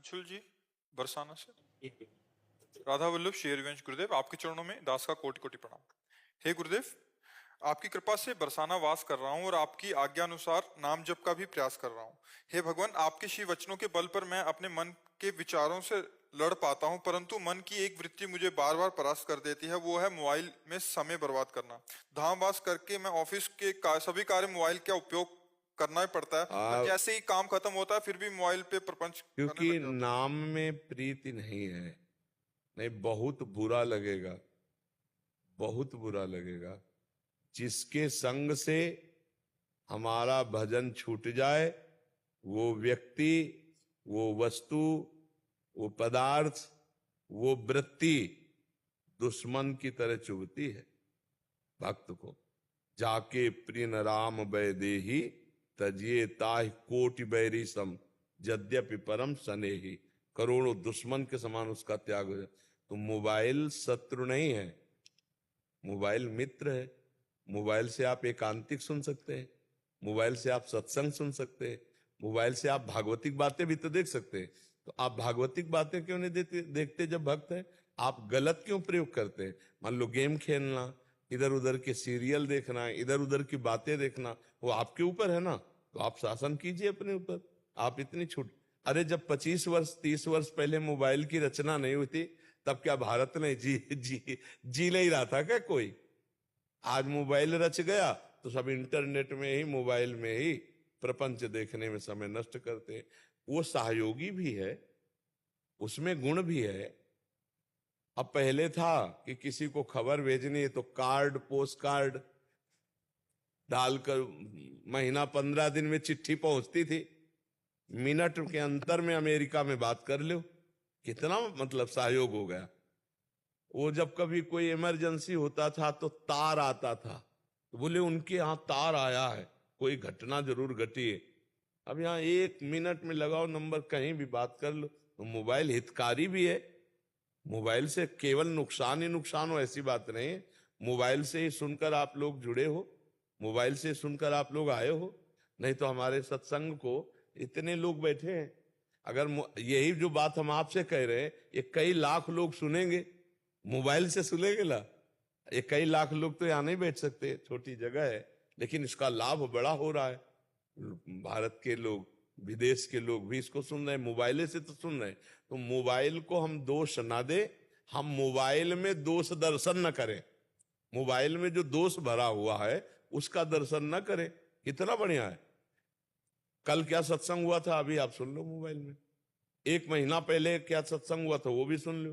अंशुल जी बरसाना से। राधा वल्लभ श्री हरिवंश गुरुदेव, आपके चरणों में दास का कोटि कोटि प्रणाम। हे गुरुदेव, आपकी कृपा से बरसाना वास कर रहा हूँ और आपकी आज्ञा अनुसार नाम जप का भी प्रयास कर रहा हूँ। हे भगवान, आपके श्री वचनों के बल पर मैं अपने मन के विचारों से लड़ पाता हूँ, परंतु मन की एक वृत्ति मुझे बार बार परास्त कर देती है, वो है मोबाइल में समय बर्बाद करना। धामवास करके मैं ऑफिस के सभी कार्य मोबाइल का उपयोग करना ही पड़ता है, पर जैसे ही काम खत्म होता है फिर भी मोबाइल पे प्रपंच करने क्योंकि लग जाता हूं। नाम में प्रीति नहीं है। नहीं, बहुत बुरा लगेगा, बहुत बुरा लगेगा। जिसके संग से हमारा भजन छूट जाए, वो व्यक्ति, वो वस्तु, वो पदार्थ, वो वृत्ति दुश्मन की तरह चुभती है भक्त को। जाके प्रिय राम वैदेही, तजिए ताहि कोटि बैरी सम, यद्यपि परम स्नेही। करोड़ों दुश्मन के समान उसका त्याग हो जाए। तो मोबाइल शत्रु नहीं है, मोबाइल मित्र है। मोबाइल से आप एकांतिक सुन सकते हैं, मोबाइल से आप सत्संग सुन सकते हैं, मोबाइल से आप भागवतिक बातें भी तो देख सकते हैं। तो आप भागवतिक बातें क्यों नहीं देखते जब भक्त है? आप गलत क्यों प्रयोग करते हैं? मान लो गेम खेलना, इधर उधर के सीरियल देखना, इधर उधर की बातें देखना, वो आपके ऊपर है ना। तो आप शासन कीजिए अपने ऊपर। आप इतनी छूट, अरे जब 25 वर्ष 30 वर्ष पहले मोबाइल की रचना नहीं हुई थी, तब क्या भारत में जी नहीं रहा था क्या कोई? आज मोबाइल रच गया तो सब इंटरनेट में ही, मोबाइल में ही प्रपंच देखने में समय नष्ट करते हैं। वो सहयोगी भी है, उसमें गुण भी है। अब पहले था कि किसी को खबर भेजनी है तो कार्ड, पोस्ट कार्ड डालकर महीना 15 दिन में चिट्ठी पहुंचती थी, मिनट के अंतर में अमेरिका में बात कर लो। कितना मतलब सहयोग हो गया। वो जब कभी कोई इमरजेंसी होता था तो तार आता था, तो बोले उनके यहाँ तार आया है, कोई घटना जरूर घटी है। अब यहाँ 1 मिनट में लगाओ नंबर, कहीं भी बात कर लो। तो मोबाइल हितकारी भी है। मोबाइल से केवल नुकसान ही नुकसान हो ऐसी बात नहीं है। मोबाइल से ही सुनकर आप लोग जुड़े हो, मोबाइल से सुनकर आप लोग आए हो। नहीं तो हमारे सत्संग को इतने लोग बैठे हैं। अगर यही जो बात हम आपसे कह रहे हैं, ये कई लाख लोग सुनेंगे, मोबाइल से सुनेंगे ला। ये कई लाख लोग तो यहाँ नहीं बैठ सकते, छोटी जगह है, लेकिन इसका लाभ बड़ा हो रहा है। भारत के लोग, विदेश के लोग भी इसको सुन रहे हैं, मोबाइल से तो सुन रहे हैं। तो मोबाइल को हम दोष ना दे, हम मोबाइल में दोष दर्शन न करें। मोबाइल में जो दोष भरा हुआ है उसका दर्शन न करें। कितना बढ़िया है। कल क्या सत्संग हुआ था अभी आप सुन लो मोबाइल में। 1 महीना पहले क्या सत्संग हुआ था वो भी सुन लो।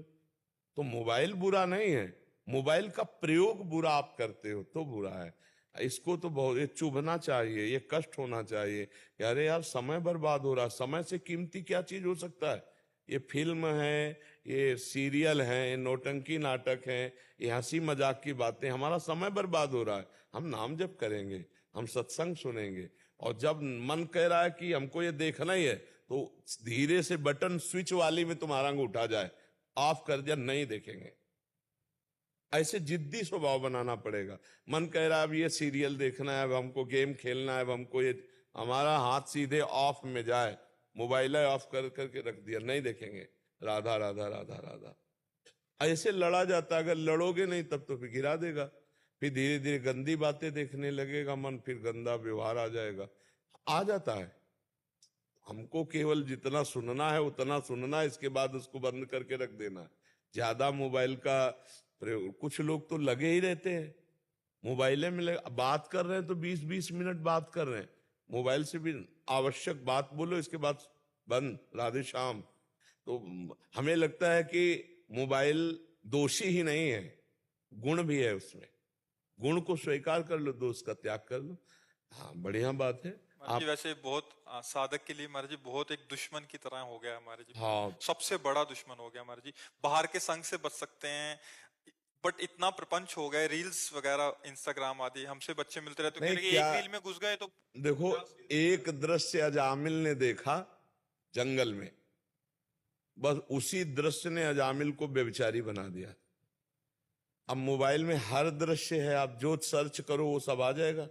तो मोबाइल बुरा नहीं है, मोबाइल का प्रयोग बुरा आप करते हो तो बुरा है। इसको तो बहुत ये चुभना चाहिए, ये कष्ट होना चाहिए कि अरे यार समय बर्बाद हो रहा। समय से कीमती क्या चीज हो सकता है? ये फिल्म है, ये सीरियल है, ये नौटंकी नाटक है, ये हंसी मजाक की बातें, हमारा समय बर्बाद हो रहा है। हम नाम जप करेंगे, हम सत्संग सुनेंगे, और जब मन कह रहा है कि हमको ये देखना ही है, तो धीरे से बटन स्विच वाली में तुम्हारा उठा जाए, ऑफ कर दिया, नहीं देखेंगे। ऐसे जिद्दी स्वभाव बनाना पड़ेगा। मन कह रहा है अब ये सीरियल देखना है, अब हमको गेम खेलना है, अब हमको ये, हमारा हाथ सीधे ऑफ में जाए, मोबाइल ऑफ कर करके रख दिया, नहीं देखेंगे। राधा राधा राधा राधा ऐसे लड़ा जाता। अगर लड़ोगे नहीं तब तो फिर गिरा देगा, फिर धीरे धीरे गंदी बातें देखने लगेगा मन, फिर गंदा व्यवहार आ जाएगा, आ जाता है। हमको केवल जितना सुनना है उतना सुनना है, इसके बाद उसको बंद करके रख देना है। ज्यादा मोबाइल का प्रयोग, कुछ लोग तो लगे ही रहते हैं मोबाइल में, बात कर रहे हैं तो 20-20 मिनट बात कर रहे हैं मोबाइल से भी। आवश्यक बात बोलो, इसके बाद बंद, राधे श्याम। तो हमें लगता है कि मोबाइल दोषी ही नहीं है, गुण भी है उसमें। गुण को स्वीकार कर लो, दोष का त्याग कर लो। हाँ, बढ़िया बात है। महाराज जी वैसे बहुत साधक के लिए महाराज जी बहुत एक दुश्मन की तरह हो गया हमारे जी। हाँ, सबसे बड़ा दुश्मन हो गया महाराज जी। बाहर के संग से बच सकते हैं, बट इतना प्रपंच हो गए, रील्स वगैरह इंस्टाग्राम आदि, हमसे बच्चे मिलते रहते नहीं हैं, क्या, एक रील में घुस गए तो देखो, एक दृश्य अजामिल ने देखा जंगल में, बस उसी दृश्य ने अजामिल को व्यभिचारी बना दिया। अब मोबाइल में हर दृश्य है, आप जो सर्च करो वो सब आ जाएगा।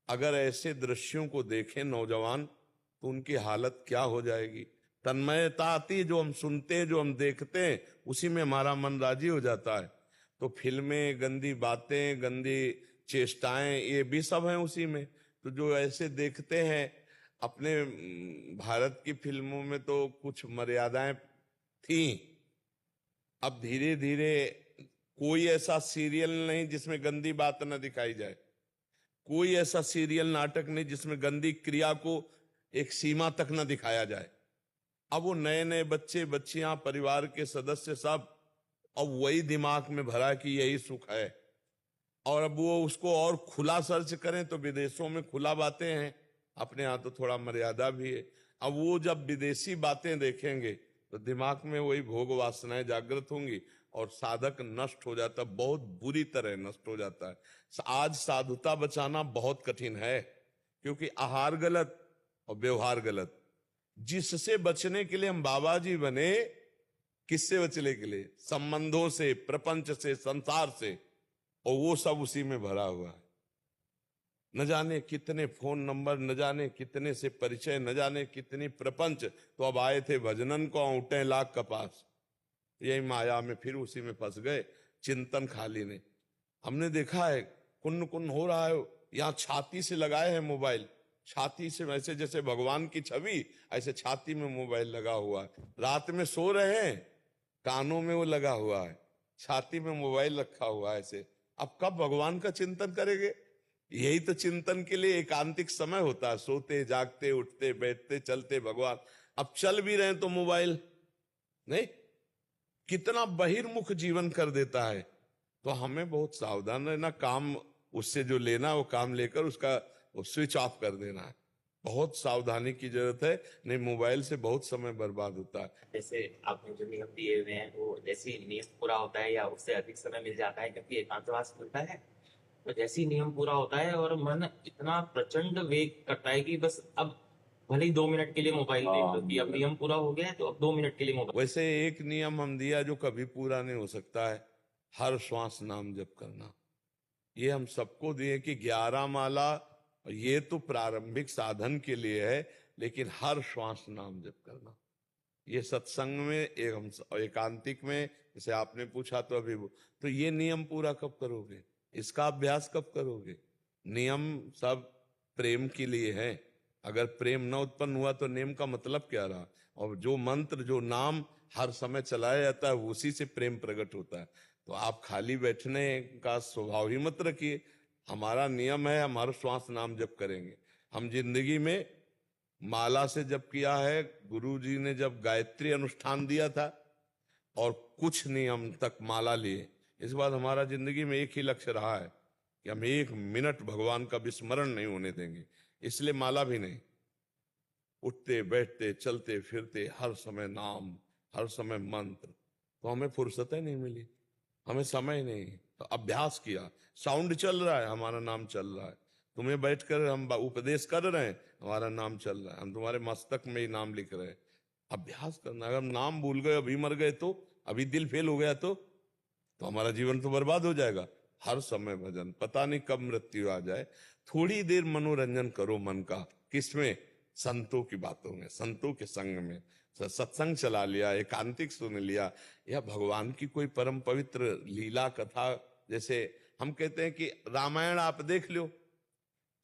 अगर ऐसे दृश्यों को देखें नौजवान तो उनकी हालत क्या हो जाएगी। तन्मयता आती है, जो हम सुनते हैं, जो हम देखते हैं, उसी में हमारा मन राजी हो जाता है। तो फिल्में, गंदी बातें, गंदी चेष्टाएं, ये भी सब हैं उसी में। तो जो ऐसे देखते हैं, अपने भारत की फिल्मों में तो कुछ मर्यादाएं थी। अब धीरे धीरे कोई ऐसा सीरियल नहीं जिसमें गंदी बात न दिखाई जाए, कोई ऐसा सीरियल नाटक नहीं जिसमें गंदी क्रिया को एक सीमा तक न दिखाया जाए। अब वो नए नए बच्चे बच्चियां, परिवार के सदस्य सब अब वही दिमाग में भरा कि यही सुख है। और अब वो उसको और खुला सर्च करें तो विदेशों में खुला बातें हैं, अपने यहाँ तो थोड़ा मर्यादा भी है। अब वो जब विदेशी बातें देखेंगे तो दिमाग में वही भोग वासनाएं जागृत होंगी और साधक नष्ट हो जाता है, बहुत बुरी तरह नष्ट हो जाता है। आज साधुता बचाना बहुत कठिन है, क्योंकि आहार गलत और व्यवहार गलत। जिससे बचने के लिए हम बाबा जी बने, किससे बचने के लिए? संबंधों से, प्रपंच से, संसार से, और वो सब उसी में भरा हुआ है। न जाने कितने फोन नंबर, न जाने कितने से परिचय, न जाने कितनी प्रपंच। तो अब आए थे भजनन को औंटे लाख कपास, यही माया में फिर उसी में फंस गए। चिंतन खाली ने हमने देखा है, कुन्न कुन्न हो रहा है। यहाँ छाती से लगाए हैं मोबाइल, छाती से, वैसे जैसे भगवान की छवि, ऐसे छाती में मोबाइल लगा हुआ है। रात में सो रहे हैं, कानों में वो लगा हुआ है, छाती में मोबाइल रखा हुआ है ऐसे। अब कब भगवान का चिंतन करेंगे? यही तो चिंतन के लिए एकांतिक समय होता है, सोते जागते, उठते बैठते, चलते भगवान। अब चल भी रहे हैं तो मोबाइल नहीं, कितना बहिर्मुख जीवन कर देता है। तो हमें बहुत सावधान रहना, काम उससे जो लेना वो काम लेकर उसका वो स्विच ऑफ कर देना है। बहुत सावधानी की जरूरत है, नहीं मोबाइल से बहुत समय बर्बाद होता है। जैसे आपने जो नियम दिए हुए हैं वो जैसे ही नियम पूरा होता है या उससे अधिक समय मिल जाता है, क्योंकि एकांतवास मिलता है, तो जैसे ही नियम पूरा होता है और मन इतना प्रचंड वेग करता है कि बस अब भले ही 2 मिनट के लिए मोबाइल देख लो कि अब नियम पूरा हो गया है तो अब 2 मिनट के लिए मोबाइल। वैसे एक नियम हम दिया जो कभी पूरा नहीं हो सकता है, हर श्वास नाम जप करना। ये हम सबको दिए कि 11 माला, ये तो प्रारंभिक साधन के लिए है, लेकिन हर श्वास नाम जप करना। ये सत्संग में एकांतिक में, जैसे आपने पूछा तो अभी तो ये नियम पूरा कब करोगे? इसका अभ्यास कब करोगे? नियम सब प्रेम के लिए है। अगर प्रेम न उत्पन्न हुआ तो नियम का मतलब क्या रहा? और जो मंत्र, जो नाम हर समय चलाया जाता है, उसी से प्रेम प्रकट होता है। तो आप खाली बैठने का स्वभाव ही मत रखिए। हमारा नियम है, हम हर श्वास नाम जप करेंगे। हम जिंदगी में माला से जप किया है, गुरु जी ने जब गायत्री अनुष्ठान दिया था और कुछ नियम तक माला लिए। इस बार हमारा जिंदगी में एक ही लक्ष्य रहा है कि हम 1 मिनट भगवान का विस्मरण नहीं होने देंगे। इसलिए माला भी नहीं, उठते बैठते चलते फिरते हर समय नाम, हर समय मंत्र। तो हमें फुर्सत ही नहीं मिली, हमें समय नहीं। तो अभ्यास किया, साउंड चल रहा है, हमारा नाम चल रहा है। तुम्हें बैठकर हम उपदेश कर रहे हैं, हमारा नाम चल रहा है, हम तुम्हारे मस्तक में ही नाम लिख रहे हैं। अभ्यास करना। अगर हम नाम भूल गए, अभी मर गए तो, अभी दिल फेल हो गया तो हमारा जीवन तो बर्बाद हो जाएगा। हर समय भजन, पता नहीं कब मृत्यु आ जाए। थोड़ी देर मनोरंजन करो मन का, किसमें? संतों की बातों में, संतों के संग में। सत्संग चला लिया, एकांतिक सुन लिया, या भगवान की कोई परम पवित्र लीला कथा। जैसे हम कहते हैं कि रामायण आप देख लो,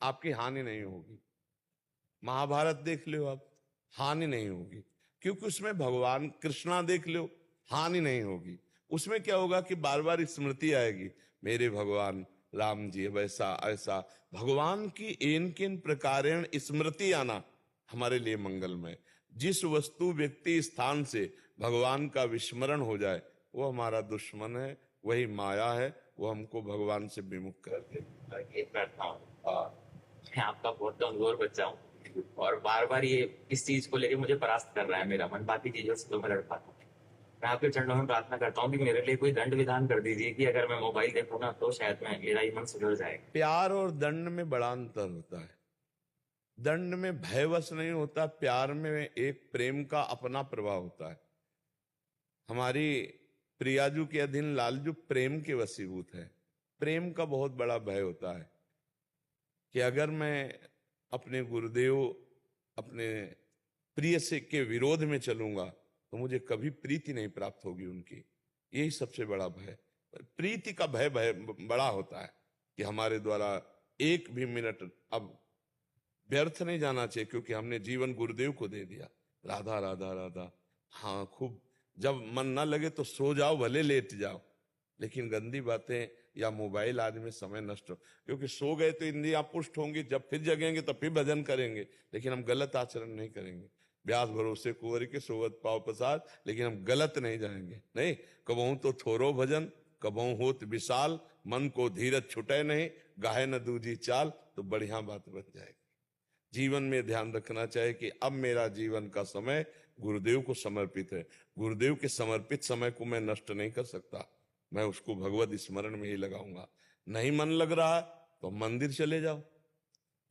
आपकी हानि नहीं होगी। महाभारत देख लो आप, हानि नहीं होगी, क्योंकि उसमें भगवान कृष्णा देख लो, हानि नहीं होगी। उसमें क्या होगा कि बार बार स्मृति आएगी, मेरे भगवान राम जी वैसा ऐसा। भगवान की इन किन प्रकारेण स्मृति आना हमारे लिए मंगलमय। जिस वस्तु, व्यक्ति, स्थान से भगवान का विस्मरण हो जाए, वो हमारा दुश्मन है, वही माया है, वो हमको भगवान से विमुख कर दे। ये प्रार्थना मैं आपका बहुत कमजोर बच्चा हूँ और बार बार ये इस चीज को लेकर मुझे परास्त कर रहा है मेरा मन, बाकी चीजों से तो मैं लड़ पाता हूँ। मैं आपके चरणों में प्रार्थना करता हूँ कि मेरे लिए कोई दंड विधान कर दीजिए कि अगर मैं मोबाइल देखूँ ना तो शायद मैं मेरा ही मन सुधर जाएगा। प्यार और दंड में बड़ा अंतर होता है। दंड में भयवश नहीं होता, प्यार में एक प्रेम का अपना प्रभाव होता है। हमारी प्रियाजू के अधीन लालजू प्रेम के वशीभूत है। प्रेम का बहुत बड़ा भय होता है कि अगर मैं अपने गुरुदेव, अपने प्रिय से के विरोध में चलूंगा तो मुझे कभी प्रीति नहीं प्राप्त होगी उनकी। यही सबसे बड़ा भय। प्रीति का भय बड़ा होता है कि हमारे द्वारा एक भी मिनट अब व्यर्थ नहीं जाना चाहिए, क्योंकि हमने जीवन गुरुदेव को दे दिया। राधा राधा राधा, हाँ खूब, जब मन ना लगे तो सो जाओ, भले लेट जाओ, लेकिन गंदी बातें या मोबाइल आदि में समय नष्ट हो, क्योंकि सो गए तो इंद्रियां पुष्ट होंगी, जब फिर जगेंगे तो फिर भजन करेंगे, लेकिन हम गलत आचरण नहीं करेंगे। व्यास भरोसे कुंवर के सोवत पाव प्रसाद, लेकिन हम गलत नहीं जाएंगे। नहीं, कबहू तो थोरो भजन, कबहू होत विशाल, मन को धीरज छुटे नहीं, गाहे न दूजी चाल, तो बढ़िया बात बन जाएगी। जीवन में ध्यान रखना चाहिए कि अब मेरा जीवन का समय गुरुदेव को समर्पित है। गुरुदेव के समर्पित समय को मैं नष्ट नहीं कर सकता, मैं उसको भगवत स्मरण में ही लगाऊंगा। नहीं मन लग रहा तो मंदिर चले जाओ,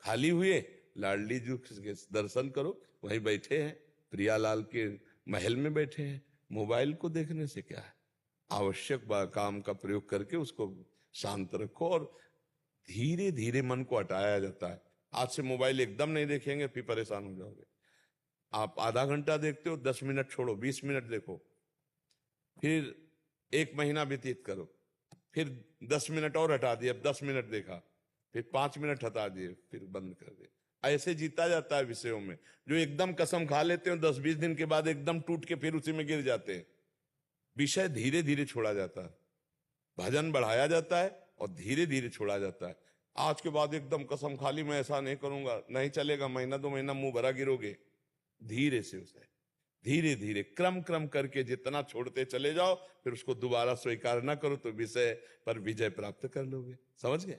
खाली हुए लाडली जी के दर्शन करो, वहीं बैठे हैं, प्रियालाल के महल में बैठे हैं। मोबाइल को देखने से क्या है, आवश्यक काम का प्रयोग करके उसको शांत रखो, और धीरे धीरे मन को हटाया जाता है। आज से मोबाइल एकदम नहीं देखेंगे, फिर परेशान हो जाओगे। आप आधा घंटा देखते हो, 10 मिनट छोड़ो, 20 मिनट देखो, फिर 1 महीना व्यतीत करो, फिर 10 मिनट और हटा दिए, अब 10 मिनट देखा, फिर 5 मिनट हटा दिए, फिर बंद कर दिए। ऐसे जीता जाता है विषयों में। जो एकदम कसम खा लेते हो, 10-20 दिन के बाद एकदम टूट के फिर उसी में गिर जाते हैं। विषय धीरे धीरे छोड़ा जाता है, भजन बढ़ाया जाता है और धीरे धीरे छोड़ा जाता है। आज के बाद एकदम कसम खा ली मैं ऐसा नहीं करूंगा, नहीं चलेगा, महीना 2 महीना मुंह भरा गिरोगे। धीरे से उसे धीरे धीरे क्रम करके जितना छोड़ते चले जाओ, फिर उसको दोबारा स्वीकार ना करो तो विषय पर विजय प्राप्त कर लोगे। समझ गए?